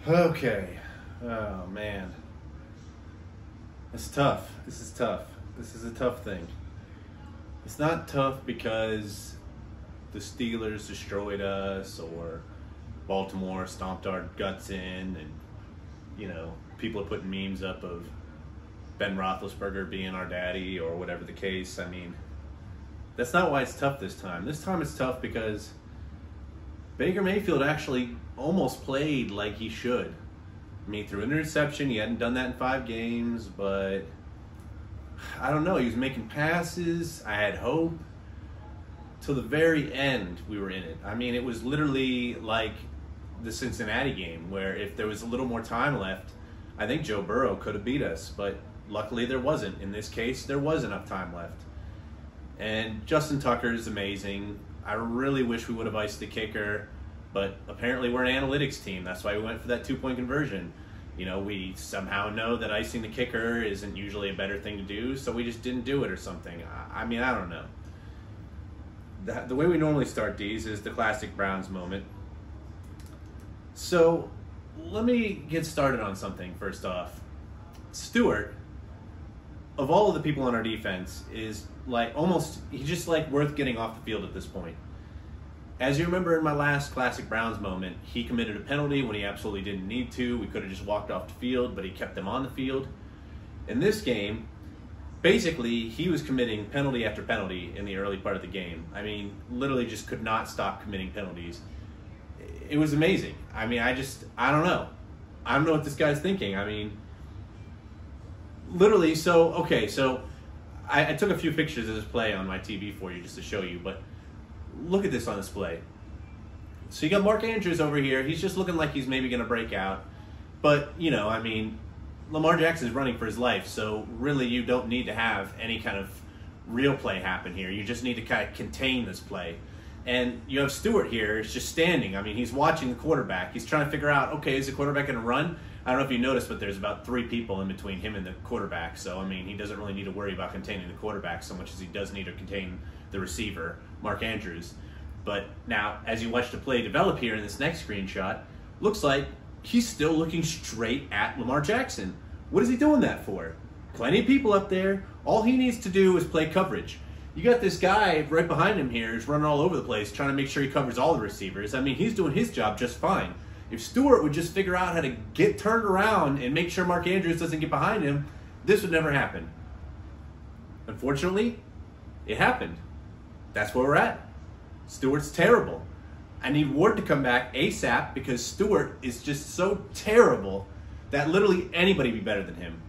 Okay. Oh, man. It's tough. This is tough. This is a tough thing. It's not tough because the Steelers destroyed us or Baltimore stomped our guts in and, people are putting memes up of Ben Roethlisberger being our daddy or whatever the case. I mean, that's not why it's tough this time. This time it's tough because Baker Mayfield actually almost played like he should. I mean, he threw an interception. He hadn't done that in 5 games, but I don't know. He was making passes. I had hope. Till the very end, we were in it. I mean, it was literally like the Cincinnati game where if there was a little more time left, I think Joe Burrow could have beat us, but luckily there wasn't. In this case, there was enough time left. And Justin Tucker is amazing. I really wish we would have iced the kicker, but apparently we're an analytics team. That's why we went for that 2-point conversion. We somehow know that icing the kicker isn't usually a better thing to do, so we just didn't do it or something. I mean, I don't know. The way we normally start these is the classic Browns moment. So let me get started on something first off. Stewart, of all of the people on our defense, is he's just worth getting off the field at this point. As you remember in my last classic Browns moment, he committed a penalty when he absolutely didn't need to. We could have just walked off the field, but he kept them on the field. In this game, basically, he was committing penalty after penalty in the early part of the game. I mean, literally just could not stop committing penalties. It was amazing. I mean, I don't know. I don't know what this guy's thinking. I mean, literally, so I took a few pictures of this play on my TV for you just to show you, but look at this on display. So you got Mark Andrews over here. He's just looking like he's maybe going to break out. But, I mean, Lamar Jackson is running for his life, so really you don't need to have any kind of real play happen here. You just need to kind of contain this play. And you have Stewart here. He's just standing. I mean, he's watching the quarterback. He's trying to figure out, okay, is the quarterback going to run? I don't know if you noticed, but there's about 3 people in between him and the quarterback. So, I mean, he doesn't really need to worry about containing the quarterback so much as he does need to contain the receiver, Mark Andrews. But now, as you watch the play develop here in this next screenshot, looks like he's still looking straight at Lamar Jackson. What is he doing that for? Plenty of people up there. All he needs to do is play coverage. You got this guy right behind him here who's running all over the place trying to make sure he covers all the receivers. I mean, he's doing his job just fine. If Stewart would just figure out how to get turned around and make sure Mark Andrews doesn't get behind him, this would never happen. Unfortunately, it happened. That's where we're at. Stewart's terrible. I need Ward to come back ASAP because Stewart is just so terrible that literally anybody would be better than him.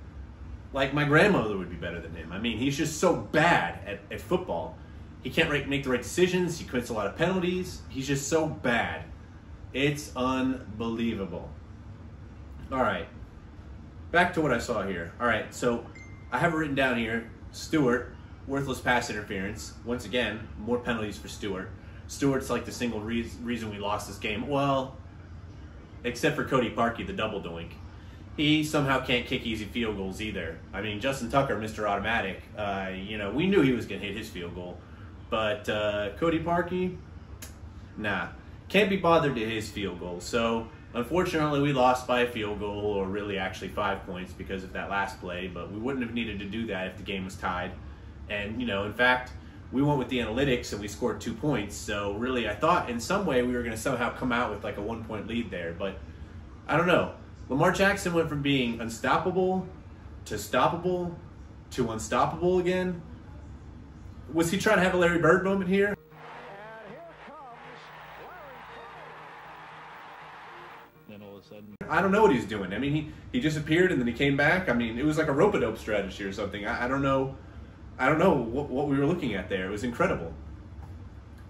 Like my grandmother would be better than him. I mean, he's just so bad at football. He can't make the right decisions. He commits a lot of penalties. He's just so bad. It's unbelievable. All right. Back to what I saw here. All right, so I have it written down here. Stewart, worthless pass interference. Once again, more penalties for Stewart. Stewart's like the single reason we lost this game. Well, except for Cody Parkey, the double doink. He somehow can't kick easy field goals either. I mean, Justin Tucker, Mr. Automatic, we knew he was going to hit his field goal. But Cody Parkey, nah, can't be bothered to hit his field goal. So, unfortunately, we lost by a field goal, or really actually 5 points because of that last play. But we wouldn't have needed to do that if the game was tied. And, in fact, we went with the analytics and we scored 2 points. So, really, I thought in some way we were going to somehow come out with like a 1-point lead there. But I don't know. Lamar Jackson went from being unstoppable to stoppable to unstoppable again. Was he trying to have a Larry Bird moment here? Then all of a sudden, I don't know what he's doing. I mean, he disappeared and then he came back. I mean, it was like a rope-a-dope strategy or something. I don't know. I don't know what we were looking at there. It was incredible.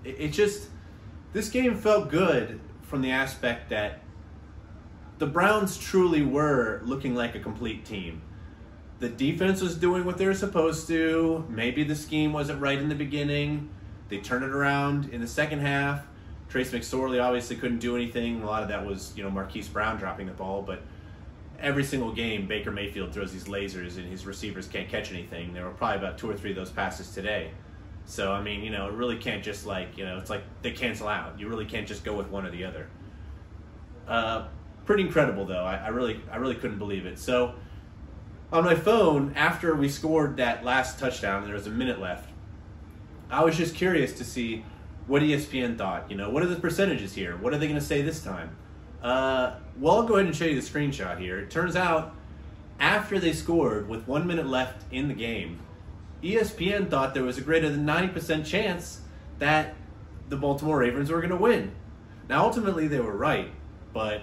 It just, this game felt good from the aspect that the Browns truly were looking like a complete team. The defense was doing what they were supposed to. Maybe the scheme wasn't right in the beginning. They turned it around in the second half. Trace McSorley obviously couldn't do anything. A lot of that was, Marquise Brown dropping the ball. But every single game, Baker Mayfield throws these lasers and his receivers can't catch anything. There were probably about 2 or 3 of those passes today. So, I mean, it really can't just it's like they cancel out. You really can't just go with one or the other. Pretty incredible, though. I really couldn't believe it. So on my phone, after we scored that last touchdown, and there was a minute left, I was just curious to see what ESPN thought. You know, what are the percentages here? What are they going to say this time? Well, I'll go ahead and show you the screenshot here. It turns out, after they scored with 1 minute left in the game, ESPN thought there was a greater than 90% chance that the Baltimore Ravens were going to win. Now, ultimately, they were right, but,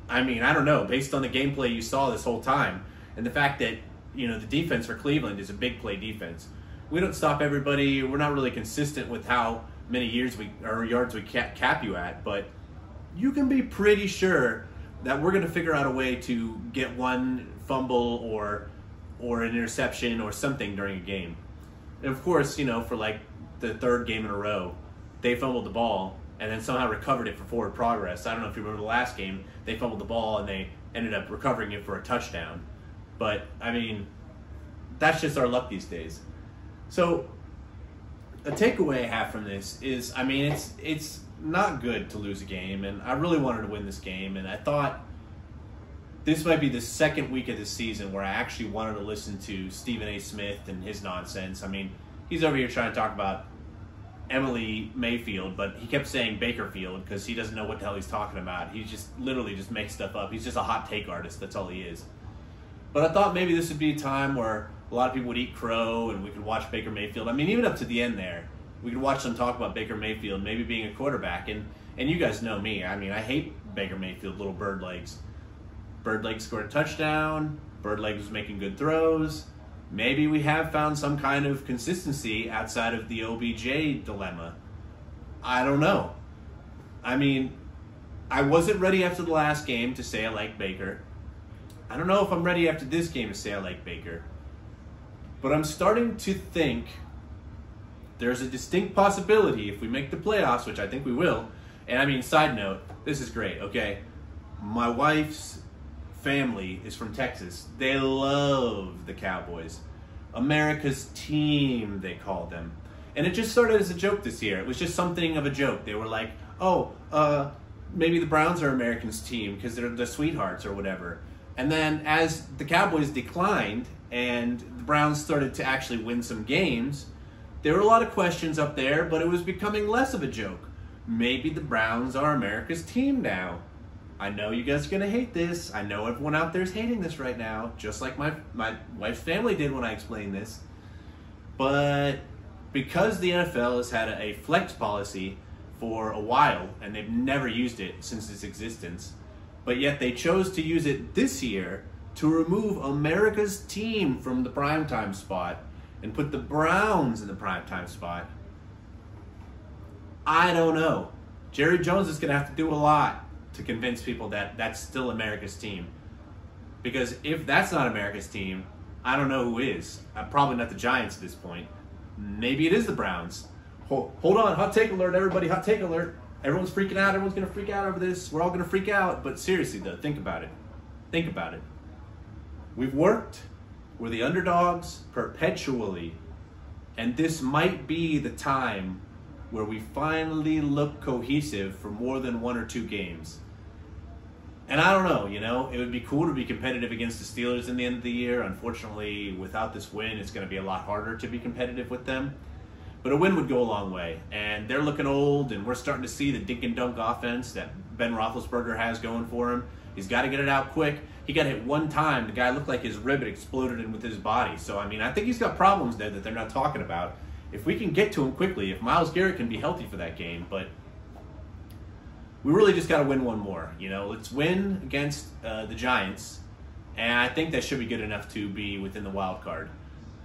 I mean, I don't know. Based on the gameplay you saw this whole time, and the fact that, you know, the defense for Cleveland is a big play defense. We don't stop everybody. We're not really consistent with how many yards we cap you at, but you can be pretty sure that we're going to figure out a way to get one fumble or an interception or something during a game. And of course, you know, for like the third game in a row, they fumbled the ball and then somehow recovered it for forward progress. I don't know if you remember the last game, they fumbled the ball and they ended up recovering it for a touchdown. But, I mean, that's just our luck these days. So, a takeaway I have from this is, I mean, it's not good to lose a game, and I really wanted to win this game, and I thought this might be the second week of the season where I actually wanted to listen to Stephen A. Smith and his nonsense. I mean, he's over here trying to talk about Emily Mayfield, but he kept saying Bakerfield because he doesn't know what the hell he's talking about. He just literally just makes stuff up. He's just a hot take artist. That's all he is. But I thought maybe this would be a time where a lot of people would eat crow and we could watch Baker Mayfield. I mean, even up to the end there, we could watch them talk about Baker Mayfield maybe being a quarterback. And you guys know me. I mean, I hate Baker Mayfield, little bird legs. Bird legs scored a touchdown. Bird legs was making good throws. Maybe we have found some kind of consistency outside of the OBJ dilemma. I don't know. I mean, I wasn't ready after the last game to say I like Baker. I don't know if I'm ready after this game to say I like Baker. But I'm starting to think there's a distinct possibility if we make the playoffs, which I think we will. And I mean, side note, this is great, okay? My wife's family is from Texas. They love the Cowboys. America's team, they call them. And it just started as a joke this year. It was just something of a joke. They were like, maybe the Browns are America's team because they're the sweethearts or whatever. And then as the Cowboys declined and the Browns started to actually win some games, there were a lot of questions up there, but it was becoming less of a joke. Maybe the Browns are America's team now. I know you guys are going to hate this. I know everyone out there is hating this right now, just like my wife's family did when I explained this. But because the NFL has had a flex policy for a while, and they've never used it since its existence, but yet they chose to use it this year to remove America's team from the primetime spot and put the Browns in the primetime spot. I don't know. Jerry Jones is going to have to do a lot to convince people that that's still America's team. Because if that's not America's team, I don't know who is. Probably not the Giants at this point. Maybe it is the Browns. Hold on, hot take alert, everybody, hot take alert. Everyone's freaking out. Everyone's going to freak out over this. We're all going to freak out. But seriously, though, think about it. Think about it. We've worked. We're the underdogs perpetually. And this might be the time where we finally look cohesive for more than 1 or 2 games. And I don't know, you know, it would be cool to be competitive against the Steelers in the end of the year. Unfortunately, without this win, it's going to be a lot harder to be competitive with them. But a win would go a long way. And they're looking old, and we're starting to see the dink and dunk offense that Ben Roethlisberger has going for him. He's got to get it out quick. He got hit one time. The guy looked like his rib had exploded in with his body. So, I mean, I think he's got problems there that they're not talking about. If we can get to him quickly, if Myles Garrett can be healthy for that game, but we really just got to win one more. You know, let's win against the Giants, and I think that should be good enough to be within the wild card.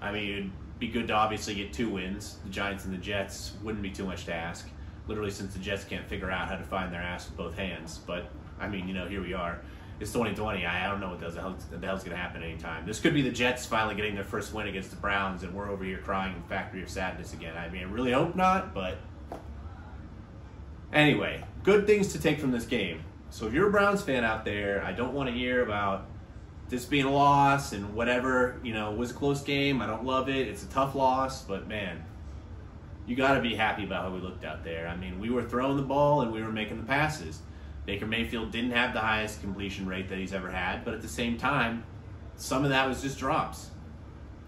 I mean, it'd be good to obviously get 2 wins. The Giants and the Jets wouldn't be too much to ask, literally, since the Jets can't figure out how to find their ass with both hands. But, I mean, you know, here we are. It's 2020. I don't know what the hell's going to happen anytime. This could be the Jets finally getting their first win against the Browns, and we're over here crying in Factory of Sadness again. I mean, I really hope not, but anyway, good things to take from this game. So if you're a Browns fan out there, I don't want to hear about this being a loss and whatever. You know, it was a close game. I don't love it. It's a tough loss, but man, you got to be happy about how we looked out there. I mean, we were throwing the ball and we were making the passes. Baker Mayfield didn't have the highest completion rate that he's ever had, but at the same time, some of that was just drops.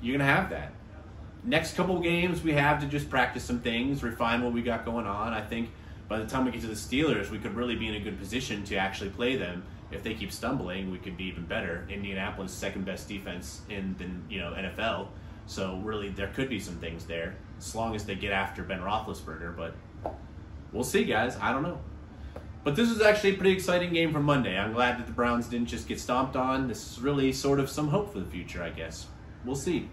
You're going to have that. Next couple of games, we have to just practice some things, refine what we got going on. I think by the time we get to the Steelers, we could really be in a good position to actually play them. If they keep stumbling, we could be even better. Indianapolis, second best defense in the NFL. So really, there could be some things there, as long as they get after Ben Roethlisberger. But we'll see, guys. I don't know. But this was actually a pretty exciting game for Monday. I'm glad that the Browns didn't just get stomped on. This is really sort of some hope for the future, I guess. We'll see.